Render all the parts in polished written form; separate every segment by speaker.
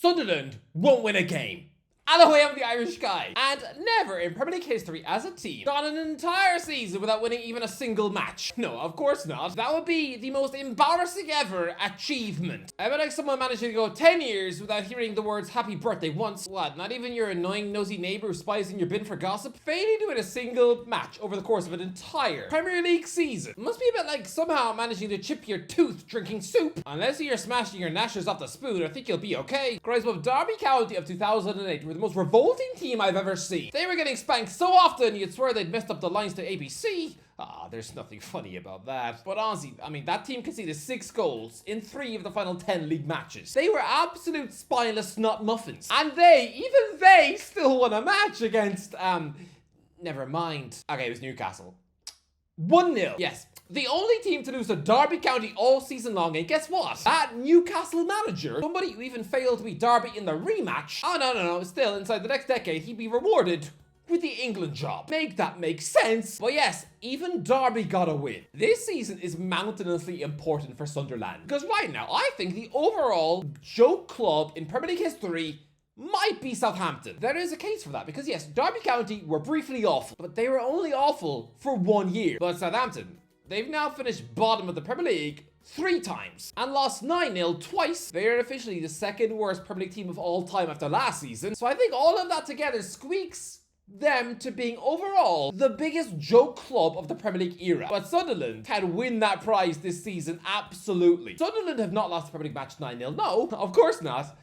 Speaker 1: Sunderland won't win a game. Hello, I'm the Irish guy. And never in Premier League history as a team gone an entire season without winning even a single match. No, of course not. That would be the most embarrassing ever achievement. I bet like someone managing to go 10 years without hearing the words happy birthday once. What, not even your annoying nosy neighbor who spies in your bin for gossip? Failing to win a single match over the course of an entire Premier League season must be a bit like somehow managing to chip your tooth drinking soup. Unless you're smashing your gnashers off the spoon, I think you'll be okay. Guys, with Derby County of 2008 were the most revolting team I've ever seen. They were getting spanked so often you'd swear they'd messed up the lines to ABC. There's nothing funny about that. But honestly, I mean, that team conceded 6 goals in 3 of the final 10 league matches. They were absolute spineless snot muffins. And even they still won a match against, never mind. Okay, it was Newcastle. 1-0. Yes. The only team to lose to Derby County all season long, and guess what? That Newcastle manager, somebody who even failed to beat Derby in the rematch, no, still, inside the next decade, he'd be rewarded with the England job. Make that make sense. But yes, even Derby got a win. This season is mountainously important for Sunderland, because right now, I think the overall joke club in Premier League history might be Southampton. There is a case for that, because yes, Derby County were briefly awful, but they were only awful for 1 year. But Southampton, they've now finished bottom of the Premier League 3 times and lost 9-0 twice. They are officially the second worst Premier League team of all time after last season. So I think all of that together squeaks them to being overall the biggest joke club of the Premier League era. But Sunderland can win that prize this season, absolutely. Sunderland have not lost a Premier League match 9-0. No, of course not.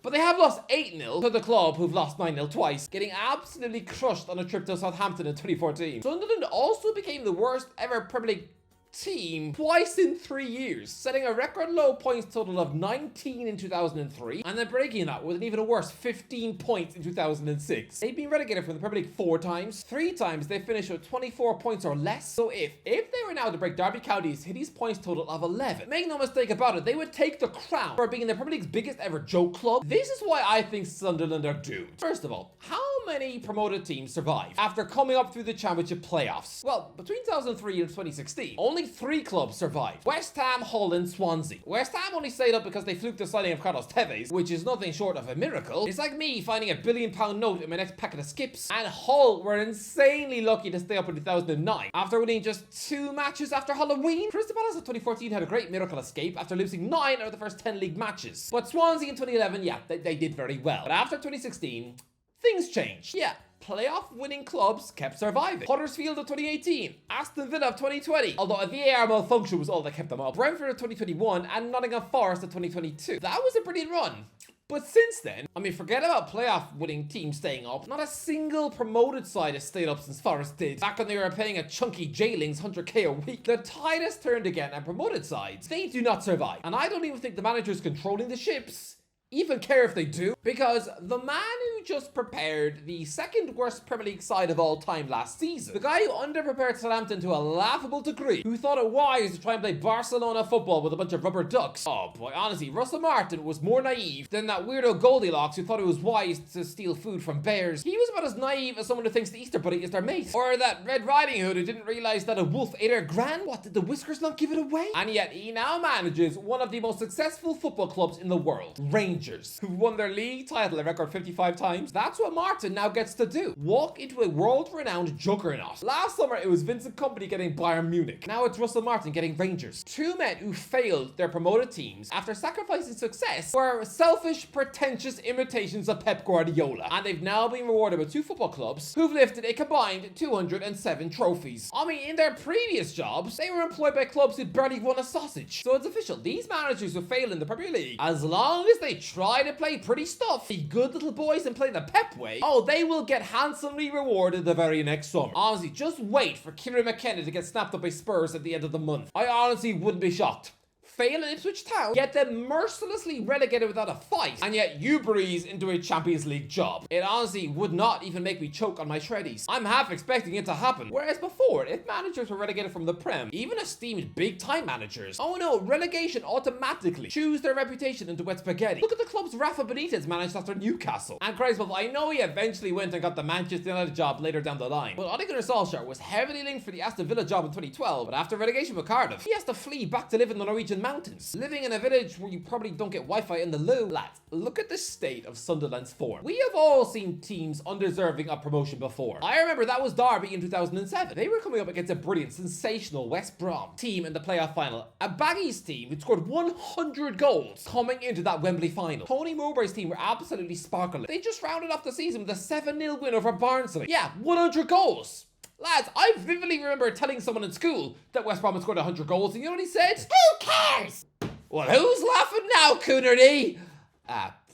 Speaker 1: But they have lost 8-0 to the club who've lost 9-0 twice, getting absolutely crushed on a trip to Southampton in 2014. Sunderland also became the worst ever Premier League team twice in 3 years, setting a record low points total of 19 in 2003, and then breaking that with an even worse 15 points in 2006. They've been relegated from the Premier League 4 times. 3 times they finished with 24 points or less. So if they were now to break Derby County's hideous points total of 11, make no mistake about it, they would take the crown for being the Premier League's biggest ever joke club. This is why I think Sunderland are doomed. First of all, how many promoted teams survived after coming up through the championship playoffs? Well, between 2003 and 2016, only 3 clubs survived: West Ham, Hull, and Swansea. West Ham only stayed up because they fluked the signing of Carlos Tevez, which is nothing short of a miracle. It's like me finding £1 billion note in my next packet of skips. And Hull were insanely lucky to stay up in 2009 after winning just 2 matches after Halloween. Crystal Palace in 2014 had a great miracle escape after losing 9 out of the first 10 league matches. But Swansea in 2011, yeah, they did very well. But after 2016, things changed. Yeah, playoff winning clubs kept surviving. Huddersfield of 2018, Aston Villa of 2020, although a VAR malfunction was all that kept them up, Brentford of 2021, and Nottingham Forest of 2022. That was a brilliant run. But since then, I mean, forget about playoff winning teams staying up. Not a single promoted side has stayed up since Forest did. Back when they were paying a chunky J-Lings 100k a week. The tide has turned again, and promoted sides, they do not survive. And I don't even think the managers controlling the ships even care if they do, because the man who just prepared the second worst Premier League side of all time last season, the guy who underprepared Southampton to a laughable degree, who thought it wise to try and play Barcelona football with a bunch of rubber ducks. Oh boy, honestly, Russell Martin was more naive than that weirdo Goldilocks who thought it was wise to steal food from bears. He was about as naive as someone who thinks the Easter Bunny is their mate. Or that Red Riding Hood who didn't realize that a wolf ate her gran. What, did the whiskers not give it away? And yet he now manages one of the most successful football clubs in the world, Rangers, who've won their league title a record 55 times. That's what Martin now gets to do. Walk into a world-renowned juggernaut. Last summer, it was Vincent Kompany getting Bayern Munich. Now it's Russell Martin getting Rangers. 2 men who failed their promoted teams after sacrificing success were selfish, pretentious imitations of Pep Guardiola. And they've now been rewarded with 2 football clubs who've lifted a combined 207 trophies. I mean, in their previous jobs, they were employed by clubs who'd barely won a sausage. So it's official. These managers who fail in the Premier League, as long as they try to play pretty stuff, be good little boys and play the Pep way, oh, they will get handsomely rewarded the very next summer. Honestly, just wait for Kieran McKenna to get snapped up by Spurs at the end of the month. I honestly wouldn't be shocked. Fail at Ipswich Town, get them mercilessly relegated without a fight, and yet you breeze into a Champions League job. It honestly would not even make me choke on my shreddies. I'm half expecting it to happen. Whereas before, if managers were relegated from the Prem, even esteemed big-time managers, oh no, relegation automatically chews their reputation into wet spaghetti. Look at the clubs Rafa Benitez managed after Newcastle. And Christ, I know he eventually went and got the Manchester United job later down the line, but Ole Gunnar Solskjaer was heavily linked for the Aston Villa job in 2012, but after relegation with Cardiff, he has to flee back to live in the Norwegian mountains, living in a village where you probably don't get Wi-Fi in the loo. Lads, look at the state of Sunderland's form. We have all seen teams undeserving of promotion before. I remember that was Derby in 2007. They were coming up against a brilliant, sensational West Brom team in the playoff final. A Baggies team who scored 100 goals coming into that Wembley final. Tony Mowbray's team were absolutely sparkling. They just rounded off the season with a 7-0 win over Barnsley. Yeah, 100 goals. Lads, I vividly remember telling someone in school that West Brom had scored 100 goals, and you know what he said? Who cares? Well, who's laughing now, Coonerty?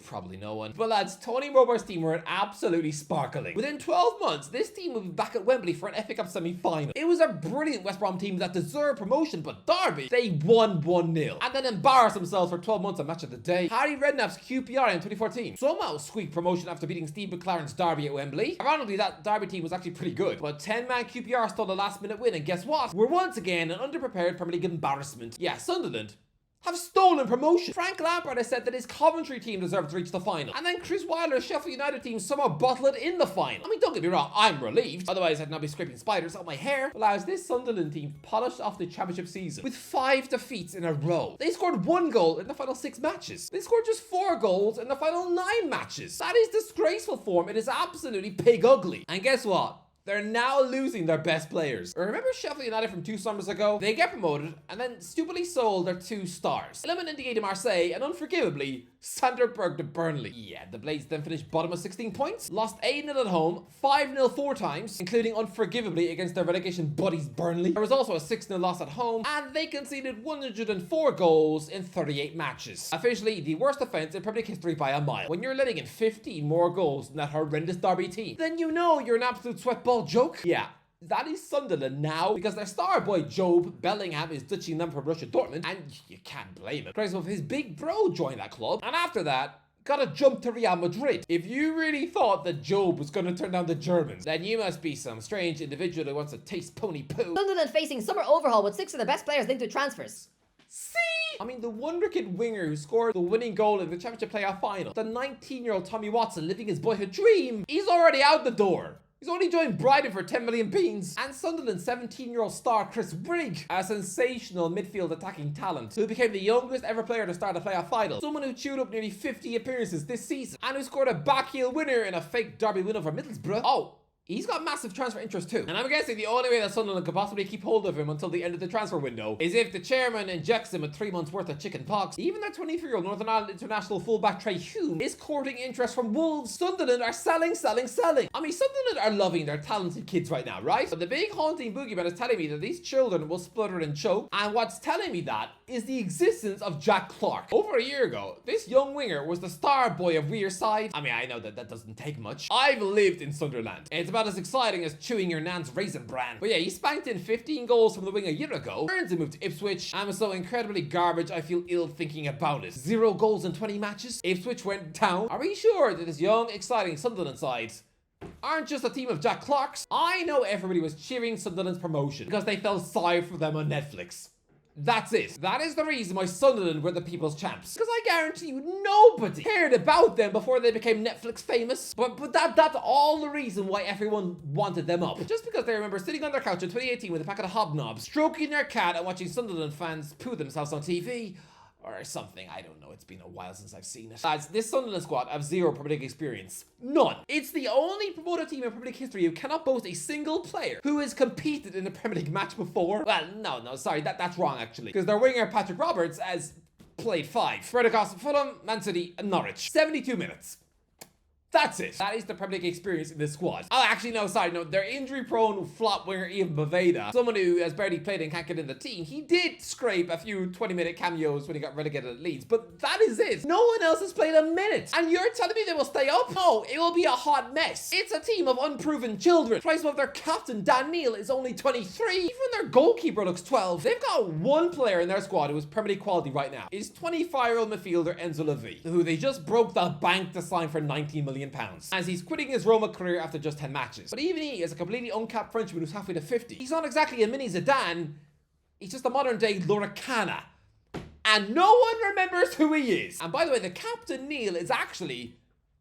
Speaker 1: Probably no one. But lads, Tony Mowbray's team were absolutely sparkling. Within 12 months, this team would be back at Wembley for an FA Cup semi-final. It was a brilliant West Brom team that deserved promotion, but Derby, they won 1-0 and then embarrassed themselves for 12 months on Match of the Day. Harry Redknapp's QPR in 2014 somehow squeaked promotion after beating Steve McLaren's Derby at Wembley. Ironically, that Derby team was actually pretty good, but 10-man QPR stole a last-minute win, and guess what? We're once again an underprepared Premier League embarrassment. Yeah, Sunderland have stolen promotion. Frank Lampard has said that his Coventry team deserved to reach the final, and then Chris Wilder's Sheffield United team somehow bottle it in the final. I mean, don't get me wrong, I'm relieved, otherwise I'd not be scraping spiders out my hair. But as this Sunderland team polished off the championship season with 5 defeats in a row. They scored 1 goal in the final 6 matches. They scored just 4 goals in the final 9 matches. That is disgraceful form. It is absolutely pig ugly. And guess what? They're now losing their best players. Remember Sheffield United from 2 summers ago? They get promoted and then stupidly sold their 2 stars. Iliman Ndiaye to Marseille and unforgivably Sander Berg to Burnley. Yeah, the Blades then finished bottom of 16 points, lost 8-0 at home, 5-0 4 times, including unforgivably against their relegation buddies Burnley. There was also a 6-0 loss at home, and they conceded 104 goals in 38 matches. Officially, the worst offense in Premier League history by a mile. When you're letting in 15 more goals than that horrendous Derby team, then you know you're an absolute sweatball joke. Yeah. That is Sunderland now, because their star boy Job Bellingham is ditching them for Borussia Dortmund, and you can't blame him. Because of his big bro joined that club, and after that, got to jump to Real Madrid. If you really thought that Job was going to turn down the Germans, then you must be some strange individual who wants to taste pony poo.
Speaker 2: Sunderland facing summer overhaul with 6 of the best players linked to transfers.
Speaker 1: See? I mean, the wonderkid winger who scored the winning goal in the championship playoff final, the 19-year-old Tommy Watson living his boyhood dream, he's already out the door. He's only joined Brighton for 10 million beans. And Sunderland's 17-year-old star Chris Brigg, a sensational midfield attacking talent who became the youngest ever player to start a playoff final. Someone who chewed up nearly 50 appearances this season and who scored a backheel winner in a fake Derby win over Middlesbrough. Oh, he's got massive transfer interest too. And I'm guessing the only way that Sunderland could possibly keep hold of him until the end of the transfer window is if the chairman injects him with 3 months worth of chicken pox. Even their 23-year-old Northern Ireland international fullback Trey Hume is courting interest from Wolves. Sunderland are selling. I mean, Sunderland are loving their talented kids right now, right? But the big haunting boogeyman is telling me that these children will splutter and choke. And what's telling me that is the existence of Jack Clarke. Over a year ago, this young winger was the star boy of Weir's side. I mean, I know that doesn't take much. I've lived in Sunderland. It's about as exciting as chewing your nan's raisin bran. But yeah, he spanked in 15 goals from the wing a year ago. Turns and moved to Ipswich and was so incredibly garbage I feel ill thinking about it. 0 goals in 20 matches. Ipswich went down. Are we sure that this young, exciting Sunderland side aren't just a team of Jack Clarks? I know everybody was cheering Sunderland's promotion because they felt sorry for them on Netflix. That's it. That is the reason why Sunderland were the people's champs. Because I guarantee you nobody cared about them before they became Netflix famous. But that's all the reason why everyone wanted them up. Just because they remember sitting on their couch in 2018 with a packet of hobnobs, stroking their cat and watching Sunderland fans poo themselves on TV. Or something, I don't know, it's been a while since I've seen it. Lads, this Sunderland squad have 0 Premier League experience. None. It's the only promoted team in Premier League history who cannot boast a single player who has competed in a Premier League match before. Well, no, sorry, that's wrong actually. Because their winger, Patrick Roberts, has played 5. Spread across Fulham, Man City, and Norwich. 72 minutes. That's it. That is the Premier League experience in this squad. Oh, actually, no, sorry, no. Their injury-prone flop winger, Ian Baveda, someone who has barely played and can't get in the team, he did scrape a few 20-minute cameos when he got relegated at Leeds, but that is it. No one else has played a minute. And you're telling me they will stay up? No, it will be a hot mess. It's a team of unproven children. Twice of their captain, Dan Neil, is only 23. Even their goalkeeper looks 12. They've got one player in their squad who is Premier League quality right now. It's 25-year-old midfielder Enzo Levy, who they just broke the bank to sign for £19 million. As he's quitting his Roma career after just 10 matches. But even he is a completely uncapped Frenchman who's halfway to 50. He's not exactly a mini Zidane, he's just a modern day Loracana. And no one remembers who he is. And by the way, the captain Neil is actually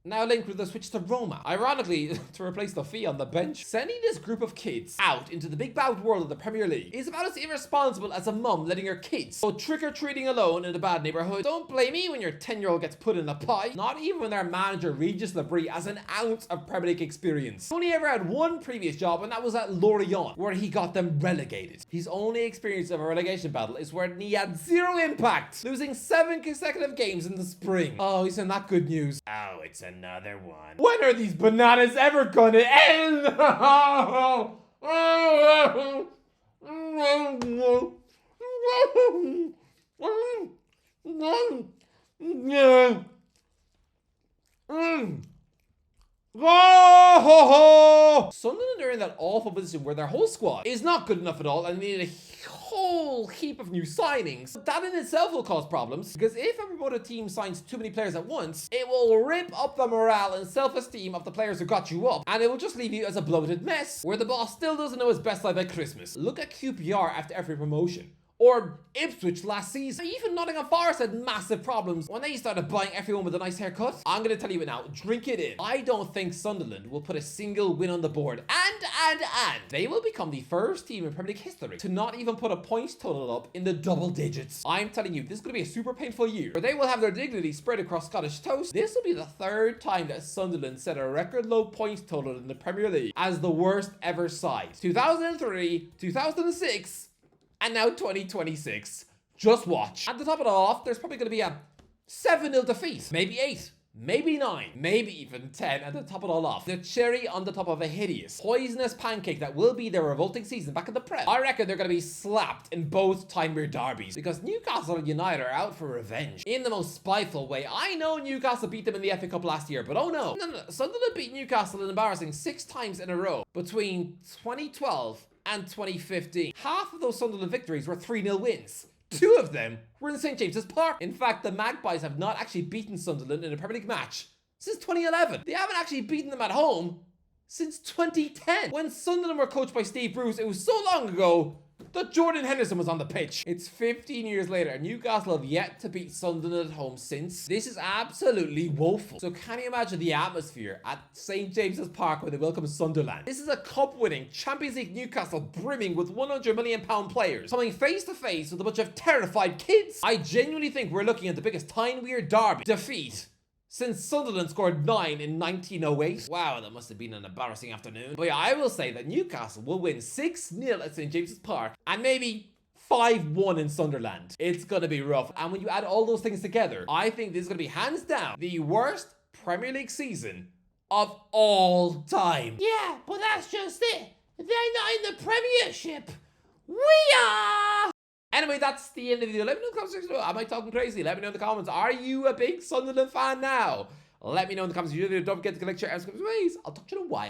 Speaker 1: now linked with a switch to Roma. Ironically, to replace the fee on the bench. Sending this group of kids out into the big bad world of the Premier League is about as irresponsible as a mum letting her kids go trick-or-treating alone in a bad neighborhood. Don't blame me when your 10-year-old gets put in a pie. Not even when their manager Regis Labrie has an ounce of Premier League experience. He only ever had one previous job, and that was at Lorient, where he got them relegated. His only experience of a relegation battle is where he had zero impact, losing 7 consecutive games in the spring. Oh, he's in that good news. Oh, it's another one. When are these bananas ever gonna end? Sunderland are in that awful position where their whole squad is not good enough at all and they need a whole heap of new signings. That in itself will cause problems, because if a promoted team signs too many players at once, it will rip up the morale and self-esteem of the players who got you up, and it will just leave you as a bloated mess where the boss still doesn't know his best life by Christmas. Look at QPR after every promotion. Or Ipswich last season. Even Nottingham Forest had massive problems when they started buying everyone with a nice haircut. I'm going to tell you it now. Drink it in. I don't think Sunderland will put a single win on the board. And they will become the first team in Premier League history to not even put a points total up in the double digits. I'm telling you, this is going to be a super painful year where they will have their dignity spread across Scottish toast. This will be the 3rd time that Sunderland set a record low points total in the Premier League as the worst ever side. 2003, 2006, and now 2026. Just watch. At the top of it off, there's probably going to be a 7-0 defeat. Maybe 8. Maybe 9. Maybe even 10 at the top of it all off. The cherry on the top of a hideous, poisonous pancake that will be their revolting season back in the Prem. I reckon they're going to be slapped in both Tynemere derbies because Newcastle United are out for revenge in the most spiteful way. I know Newcastle beat them in the FA Cup last year, but oh no. No. Sunderland beat Newcastle in embarrassing 6 times in a row between 2012 and 2015. Half of those Sunderland victories were 3-0 wins. 2 of them were in St. James's Park. In fact, the Magpies have not actually beaten Sunderland in a Premier League match since 2011. They haven't actually beaten them at home since 2010. When Sunderland were coached by Steve Bruce, it was so long ago that Jordan Henderson was on the pitch. It's 15 years later and Newcastle have yet to beat Sunderland at home since. This is absolutely woeful. So can you imagine the atmosphere at St. James's Park when they welcome Sunderland? This is a cup-winning Champions League Newcastle brimming with £100 million players coming face to face with a bunch of terrified kids. I genuinely think we're looking at the biggest Tynemere derby defeat since Sunderland scored 9 in 1908. Wow, that must have been an embarrassing afternoon. But yeah, I will say that Newcastle will win 6-0 at St. James's Park and maybe 5-1 in Sunderland. It's gonna be rough. And when you add all those things together, I think this is gonna be hands down the worst Premier League season of all time. Yeah, but that's just it. They're not in the Premiership. We are! Anyway, that's the end of the video. Let me know in the comment section. Am I talking crazy? Let me know in the comments. Are you a big Sunderland fan now? Let me know in the comments. Don't forget to click, share, and subscribe. I'll talk to you in a while.